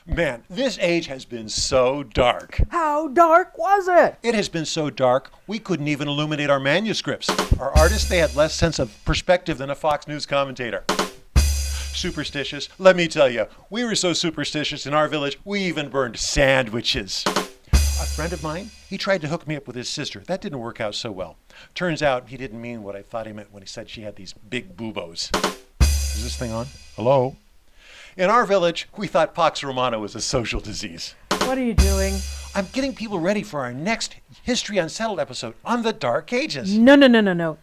Man, this age has been so dark. How dark was it? It has been so dark, we couldn't even illuminate our manuscripts. Our artists, they had less sense of perspective than a Fox News commentator. Superstitious, let me tell you, we were so superstitious in our village, we even burned sandwiches. A friend of mine, he tried to hook me up with his sister. That didn't work out so well. Turns out he didn't mean what I thought he meant when he said she had these big boobos. Is this thing on? Hello? In our village, we thought Pax Romana was a social disease. What are you doing? I'm getting people ready for our next History Unsettled episode on the Dark Ages. No.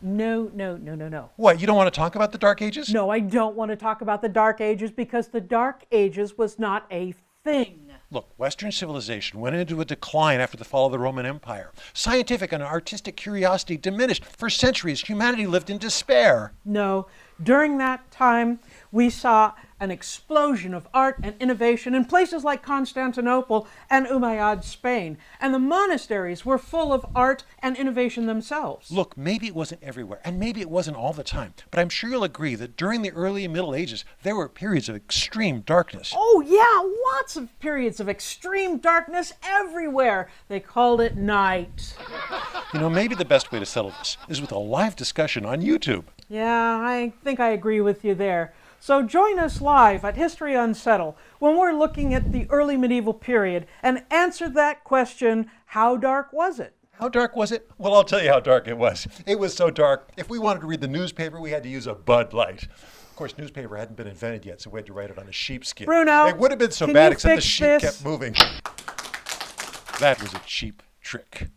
What, you don't want to talk about the Dark Ages? No, I don't want to talk about the Dark Ages because the Dark Ages was not a thing. Look, Western civilization went into a decline after the fall of the Roman Empire. Scientific and artistic curiosity diminished. For centuries, humanity lived in despair. No, during that time, we saw an explosion of art and innovation in places like Constantinople and Umayyad Spain. And the monasteries were full of art and innovation themselves. Look, maybe it wasn't everywhere, and maybe it wasn't all the time, but I'm sure you'll agree that during the early and Middle Ages, there were periods of extreme darkness. Oh yeah, lots of periods of extreme darkness everywhere. They called it night. You know, maybe the best way to settle this is with a live discussion on YouTube. Yeah, I think I agree with you there. So join us live at History Unsettled when we're looking at the early medieval period and answer that question, how dark was it? How dark was it? Well, I'll tell you how dark it was. It was so dark, if we wanted to read the newspaper, we had to use a Bud Light. Of course, newspaper hadn't been invented yet, so we had to write it on a sheepskin. Bruno, it would have been so can bad, you except the fix sheep this? kept moving. That was a cheap trick.